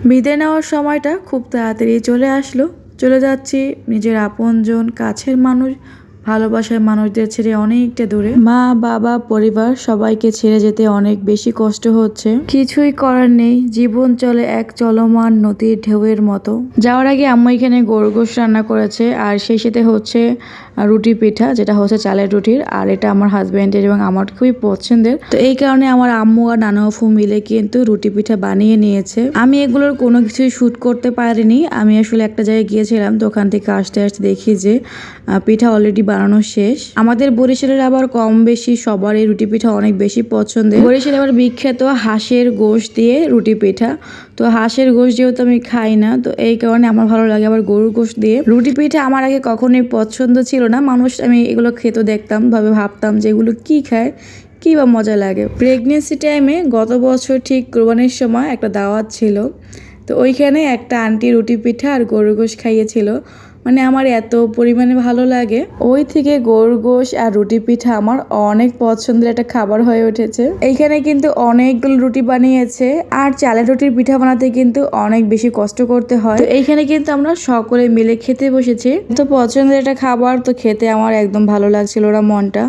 বিদায় নেওয়ার সময়টা খুব তাড়াতাড়ি চলে আসলো। চলে যাচ্ছি নিজের আপনজন, কাছের মানুষ, ভালোবাসার মানুষদের ছেড়ে অনেকটা দূরে। মা বাবা পরিবার সবাইকে ছেড়ে যেতে অনেক বেশি কষ্ট হচ্ছে। কিছুই করার নেই, জীবন চলে এক চলমান নদীর ঢেউয়ের মতো। যাওয়ার আগে আম্মু এখানে গরু গোশত রান্না করেছে, আর সেই সাথে হচ্ছে রুটি পিঠা, যেটা হচ্ছে চালের রুটির, আর এটা আমার হাজব্যান্ডের এবং আমার খুবই পছন্দের। তো এই কারণে আমার আম্মু আর নানা আফু মিলে কিন্তু রুটি পিঠা বানিয়ে নিয়েছে। আমি এগুলোর কোনো কিছুই শ্যুট করতে পারিনি। আমি আসলে একটা জায়গায় গিয়েছিলাম, তো ওখান থেকে আসতে আসতে দেখি যে পিঠা অলরেডি বানানো শেষ। আমাদের বরিশালের আবার কম বেশি সবার এই রুটি পিঠা অনেক বেশি পছন্দের। বরিশালে আবার বিখ্যাত হাঁসের গোশ দিয়ে রুটি পিঠা। তো হাঁসের গোশ যেহেতু আমি খাই না, তো এই কারণে আমার ভালো লাগে আবার গরুর গোশ দিয়ে রুটি পিঠা। আমার আগে কখনোই পছন্দ ছিল না। মানুষ আমি এগুলো খেতে দেখতাম, ভাবতাম যে এগুলো কি খায়, কী বা মজা লাগে। প্রেগনেন্সি টাইমে গত বছর ঠিক কোরবানির সময় একটা দাওয়াত ছিল, তো ওইখানে একটা আন্টি রুটি পিঠা আর গরুর গোশ খাইয়েছিল। মানে আমার এত পরিমাণে ভালো লাগে, ওই থেকে গরুর গোশ আর রুটি পিঠা আমার অনেক পছন্দের একটা খাবার হয়ে উঠেছে। এইখানে কিন্তু অনেকগুলো রুটি বানিয়েছে, আর চালের রুটির পিঠা বানাতে কিন্তু অনেক বেশি কষ্ট করতে হয়। তো এইখানে কিন্তু আমরা সকলে মিলে খেতে বসেছি। তো পছন্দের একটা খাবার, তো খেতে আমার একদম ভালো লাগছিল না মনটা,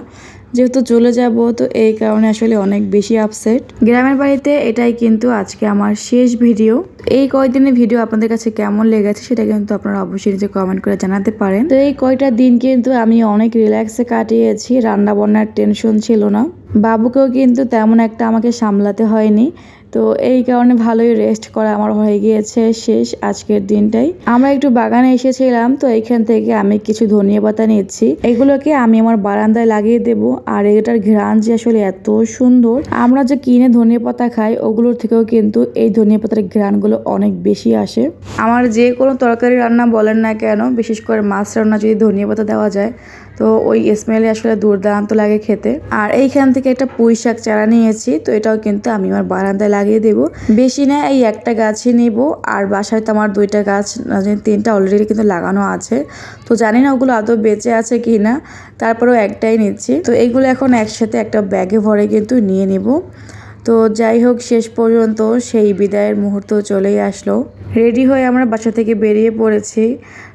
যেহেতু চলে যাব, তো এই কারণে আসলে অনেক বেশি আপসেট। গ্রামের বাড়িতে এটাই কিন্তু আজকে আমার শেষ ভিডিও। এই কয়দিনের ভিডিও আপনাদের কাছে কেমন লেগেছে সেটা কিন্তু আপনারা অবশ্যই নিজে কমেন্ট করে জানাতে পারেন। তো এই কয়টা দিন কিন্তু আমি অনেক রিল্যাক্সে কাটিয়েছি, রান্না বান্নার টেনশন ছিল না। বাবুকেও কিন্তু তেমন একটা আমাকে সামলাতে হয়নি, তো এই কারণে ভালোই রেস্ট করা আমার হয়ে গিয়েছে শেষ আজকের দিনটাই। আমরা একটু বাগানে এসেছিলাম, তো এইখান থেকে আমি কিছু ধনিয়া পাতা নিচ্ছি, এগুলোকে আমি আমার বারান্দায় লাগিয়ে দেব। আর এটার ঘ্রাণ যে আসলে এত সুন্দর, আমরা যে কিনে ধনিয়া পাতা খাই ওগুলোর থেকেও কিন্তু এই ধনিয়া পাতার ঘ্রাণগুলো অনেক বেশি আসে। আমার যে কোনো তরকারি রান্না বলেন না কেন, বিশেষ করে মাছ রান্না যদি ধনিয়া পাতা দেওয়া যায়, তো ওই স্মেলে আসলে দুর্দান্ত লাগে খেতে। আর এইখান থেকে একটা পুঁই শাক চারা নিয়েছি, তো এটাও কিন্তু আমি আমার বারান্দায় লাগিয়ে দেব। বেশি না, এই একটা গাছই নেব। আর বাসায় তো আমার 2টা গাছ, 3টা অলরেডি কিন্তু লাগানো আছে, তো জানি না ওগুলো আদৌ বেঁচে আছে কি না, তারপরেও একটাই নিচ্ছি। তো এইগুলো এখন একসাথে একটা ব্যাগে ভরে কিন্তু নিয়ে নেব। তো যাই হোক, শেষ পর্যন্ত সেই বিদায়ের মুহূর্ত চলেই আসলো। রেডি হয়ে আমরা বাসা থেকে বেরিয়ে পড়েছি।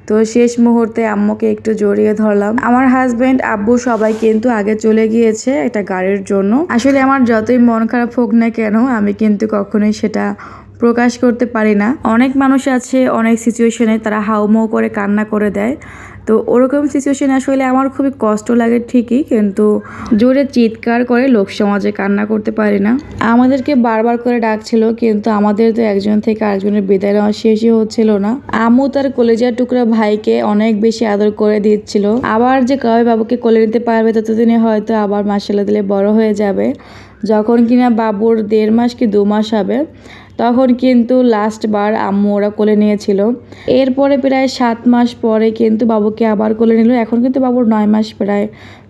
তো শেষ মুহূর্তে আম্মুকে একটু জড়িয়ে ধরলাম। আমার হাজবেন্ড, আব্বু সবাই কিন্তু আগে চলে গিয়েছে একটা গাড়ির জন্য। আসলে আমার যতই মন খারাপ হোক না কেন, আমি কিন্তু কখনোই সেটা প্রকাশ করতে পারি না। অনেক মানুষ আছে অনেক সিচুয়েশনে তারা হাউমাউ করে কান্না করে দেয়, তো ওরকম সিচুয়েশনে আসলে আমার খুবই কষ্ট লাগে ঠিকই, কিন্তু জোরে চিৎকার করে লোক সমাজে কান্না করতে পারি না। আমাদেরকে বারবার করে ডাকছিল, কিন্তু আমাদের তো একজন থেকে আরেকজনের বিদায় নেওয়া শেষই হচ্ছিল না। আম্মু তার কলেজার টুকরা ভাইকে অনেক বেশি আদর করে দিচ্ছিল। আবার যে কবে বাবুকে কোলে নিতে পারবে ততদিনে হয়তো আবার মাশাআল্লাহ দিলে বড় হয়ে যাবে। যখন কিনা বাবুর 1.5 মাস কি 2 মাস হবে, তখন কিন্তু লাস্টবার আম্মু ওরা কোলে নিয়েছিল। এরপরে প্রায় 7 মাস পরে কিন্তু বাবুকে আবার কোলে নিল। এখন কিন্তু বাবুর 9 মাস প্রায়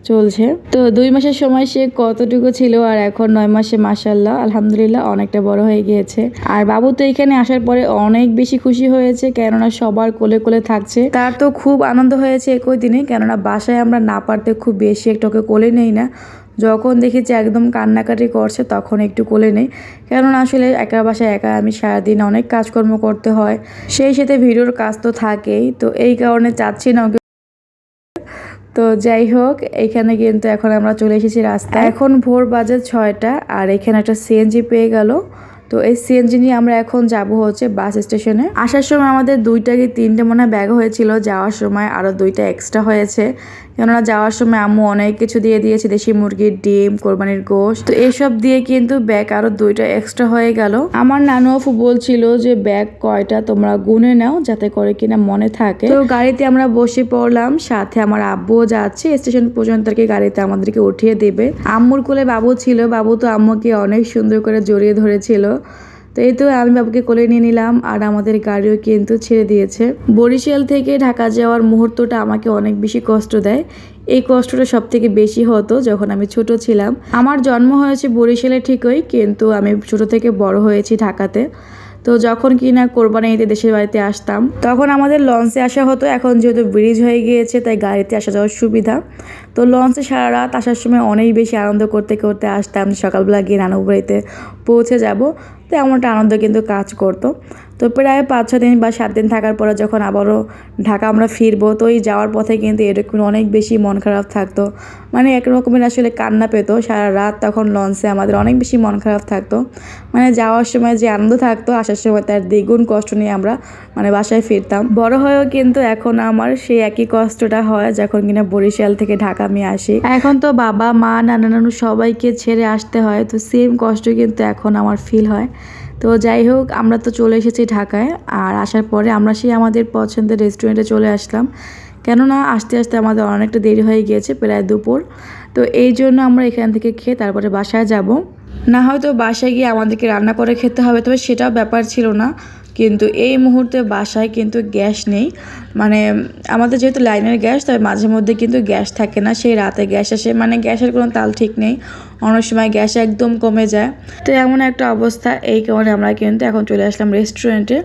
চলছে। তো 2 মাসের সময় সে কতটুকু ছিল, আর এখন 9 মাসে মাশাআল্লাহ আলহামদুলিল্লাহ অনেকটা বড় হয়ে গিয়েছে। আর বাবু তো এখানে আসার পরে অনেক বেশি খুশি হয়েছে, কেননা সবার কোলে কোলে থাকছে। তার তো খুব আনন্দ হয়েছে একই দিনে, কেননা বাসায় আমরা না পারতে খুব বেশি একটা ওকে কোলে নেই না। যখন দেখেছি একদম কান্নাকাটি করছে তখন একটু কোলে নেই, কেননা আসলে একা বাসায় একা আমি সারাদিন অনেক কাজকর্ম করতে হয়, সেই সাথে ভিডিওর কাজ তো থাকেই, তো এই কারণে চাচ্ছি না ওকে। তো যাই হোক, এখানে কিন্তু এখন আমরা চলে এসেছি রাস্তায়। এখন ভোর বাজে 6টা, আর এখানে একটা সিএনজি পেয়ে গেল। তো এই সিএনজি নিয়ে আমরা এখন যাব হচ্ছে বাস স্টেশনে। আসার সময় আমাদের 2টা কি 3টে মনে হয় ব্যাগ হয়েছিল, যাওয়ার সময় আরও 2টা এক্সট্রা হয়েছে, কেননা যাওয়ার সময় আম্মু অনেক কিছু দিয়ে দিয়েছে, দেশি মুরগির ডিম, কোরবানির গোশত, তো এসব দিয়ে কিন্তু ব্যাগ আরও 2টা এক্সট্রা হয়ে গেল। আমার নানু আপু বলছিল যে ব্যাগ কয়টা তোমরা গুনে নাও যাতে করে কিনা মনে থাকে। তো গাড়িতে আমরা বসে পড়লাম, সাথে আমার আব্বুও যাচ্ছে, স্টেশন পর্যন্ত আর কি গাড়িতে আমাদেরকে উঠিয়ে দেবে। আম্মুর কোলে বাবু ছিল, বাবু তো আম্মুকে অনেক সুন্দর করে জড়িয়ে ধরেছিল। তো এই তো আমি বাবুকে কোলে নিয়ে নিলাম, আর আমাদের গাড়িও কিন্তু ছেড়ে দিয়েছে। বরিশাল থেকে ঢাকা যাওয়ার মুহূর্তটা আমাকে অনেক বেশি কষ্ট দেয়। এই কষ্টটা সব থেকে বেশি হতো যখন আমি ছোট ছিলাম। আমার জন্ম হয়েছে বরিশালে ঠিকই, কিন্তু আমি ছোট থেকে বড় হয়েছি ঢাকাতে। তো যখন কিনা কোরবানি ঈদে দেশের বাড়িতে আসতাম, তখন আমাদের লঞ্চে আসা হতো। এখন যেহেতু ব্রিজ হয়ে গিয়েছে তাই গাড়িতে আসা যাওয়ার সুবিধা। তো লঞ্চে সারা রাত আসার সময় অনেক বেশি আনন্দ করতে করতে আসতাম, সকালবেলা গিয়ে নানু বাড়িতে পৌঁছে যাব, তো এমন একটা আনন্দ কিন্তু কাজ করতো। তো প্রায় 5-6 দিন বা 7 দিন থাকার পরে যখন আবারও ঢাকা আমরা ফিরবো, তো এই যাওয়ার পথে কিন্তু এরকম অনেক বেশি মন খারাপ থাকতো, মানে এক রকমের আসলে কান্না পেতো। সারা রাত তখন লঞ্চে আমাদের অনেক বেশি মন খারাপ থাকতো, মানে যাওয়ার সময় যে আনন্দ থাকতো আসার সময় তার দ্বিগুণ কষ্ট নিয়ে আমরা মানে বাসায় ফিরতাম। বড় হয়েও কিন্তু এখন আমার সেই একই কষ্টটা হয় যখন কিনা বরিশাল থেকে ঢাকা আমি আসি। এখন তো বাবা মা নানা নানু সবাইকে ছেড়ে আসতে হয়, তো সেম কষ্ট কিন্তু এখন আমার ফিল হয়। তো যাই হোক, আমরা তো চলে এসেছি ঢাকায়, আর আসার পরে আমরা সেই আমাদের পছন্দের রেস্টুরেন্টে চলে আসলাম, কেননা আসতে আসতে আমাদের অনেকটা দেরি হয়ে গিয়েছে, প্রায় দুপুর। তো এই জন্য আমরা এখান থেকে খেয়ে তারপরে বাসায় যাব। না হয়তো বাসায় গিয়ে আমাদেরকে রান্না করে খেতে হবে, তবে সেটাও ব্যাপার ছিল না। কিন্তু এই মুহূর্তে বাসায় কিন্তু গ্যাস নেই, মানে আমাদের যেহেতু লাইনের গ্যাস, তবে মাঝে মধ্যে কিন্তু গ্যাস থাকে না, সেই রাতে গ্যাস আসে, মানে গ্যাসের কোনো তাল ঠিক নেই, অনেক সময় গ্যাস একদম কমে যায়। তো এমন একটা অবস্থা, এই কারণে আমরা কিন্তু এখন চলে আসলাম রেস্টুরেন্টে।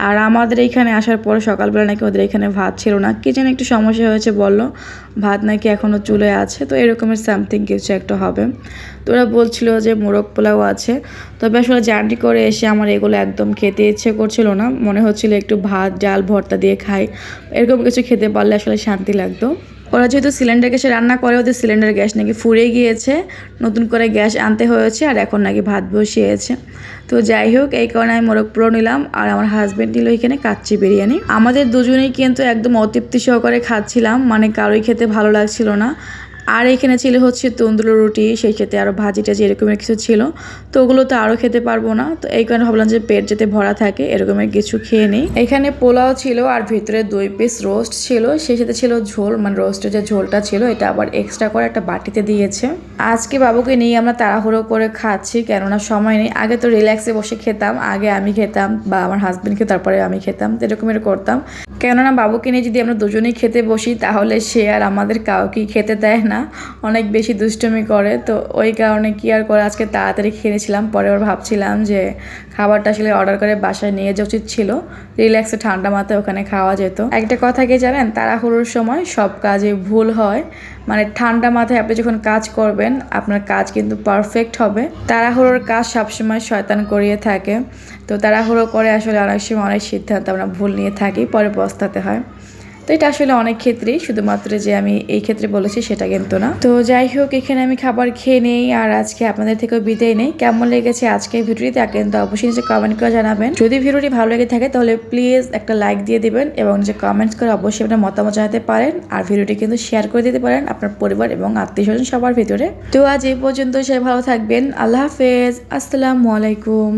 আর আমাদের এইখানে আসার পরে সকালবেলা নাকি ওদের এখানে ভাত ছিল না, কি যেন একটু সমস্যা হয়েছে বললো, ভাত নাকি এখনও চুলে আছে, তো এরকমের সামথিং কিছু একটা হবে। তো ওরা বলছিল যে মোরগ পোলাও আছে, তবে আসলে জার্নি করে এসে আমার এগুলো একদম খেতে ইচ্ছে করছিল না, মনে হচ্ছিল একটু ভাত ডাল ভর্তা দিয়ে খাই, এরকম কিছু খেতে পারলে আসলে শান্তি লাগতো। ওরা যেহেতু সিলিন্ডার গ্যাসে রান্না করে, ওদের সিলিন্ডার গ্যাস নাকি ফুরিয়ে গিয়েছে, নতুন করে গ্যাস আনতে হয়েছে, আর এখন নাকি ভাত বসিয়েছে। তো যাই হোক, এই কারণে আমি মোরগ পোলাও নিলাম, আর আমার হাজব্যান্ড নিল এখানে কাচ্চি বিরিয়ানি। আমাদের দুজনেই কিন্তু একদম অতৃপ্তি সহকারে খাচ্ছিলাম, মানে কারোই খেতে ভালো লাগছিল না। আর এখানে ছিল হচ্ছে তন্দুরি রুটি, সেই সাথে আরও ভাজি টাজি এরকমের কিছু ছিল, তো ওগুলো তো আরও খেতে পারবো না, তো এই কারণে ভাবলাম যে পেট যাতে ভরা থাকে এরকমের কিছু খেয়ে নিই। এখানে পোলাও ছিল, আর ভিতরে 2 পিস রোস্ট ছিল, সেই সাথে ছিল ঝোল, মানে রোস্টের যে ঝোলটা ছিল এটা আবার এক্সট্রা করে একটা বাটিতে দিয়েছে। আজকে বাবুকে নিয়ে আমরা তাড়াহুড়ো করে খাচ্ছি, কেননা সময় নেই। আগে তো রিল্যাক্সে বসে খেতাম, আগে আমি খেতাম বা আমার হাজব্যান্ডকে, তারপরে আমি খেতাম, তো এরকমের করতাম। কেননা বাবুকে নিয়ে যদি আমরা দুজনেই খেতে বসি তাহলে সে আর আমাদের কাউকেই খেতে দেয় না, অনেক বেশি দুষ্টুমি করে। তো ওই কারণে কি আর করে, আজকে তাড়াতাড়ি খেয়েছিলাম। পরে আবার ভাবছিলাম যে খাবারটা আসলে অর্ডার করে বাসায় নিয়ে যাওয়া উচিত ছিল, রিল্যাক্সে ঠান্ডা মাথায় ওখানে খাওয়া যেত। একটা কথা কি জানেন, তাড়াহুড়োর সময় সব কাজে ভুল হয়, মানে ঠান্ডা মাথায় আপনি যখন কাজ করবেন আপনার কাজ কিন্তু পারফেক্ট হবে। তাড়াহুড়োর কাজ সবসময় শয়তান করিয়ে থাকে, তো তাড়াহুড়ো করে আসলে অনেক সময় অনেক সিদ্ধান্ত আমরা ভুল নিয়ে থাকি, পরে পস্তাতে হয়। তো এটা আসলে অনেক ক্ষেত্রেই, শুধুমাত্র যে আমি এই ক্ষেত্রে বলেছি সেটা কিন্তু না। তো যাই হোক, এখানে আমি খাবার খেয়ে নেই, আর আজকে আপনাদের থেকেও বিদায় নেই। কেমন লেগেছে আজকের ভিডিওটি তা কিন্তু অবশ্যই নিচে কমেন্ট করে জানাবেন। যদি ভিডিওটি ভালো লেগে থাকে তাহলে প্লিজ একটা লাইক দিয়ে দিবেন, এবং যে কমেন্টস করে অবশ্যই আপনার মতামত জানাতে পারেন, আর ভিডিওটি কিন্তু শেয়ার করে দিতে পারেন আপনার পরিবার এবং আত্মীয় স্বজন সবার ভিতরে। তো আজ এই পর্যন্ত, সবাই ভালো থাকবেন। আল্লাহ হাফেজ, আসসালামু আলাইকুম।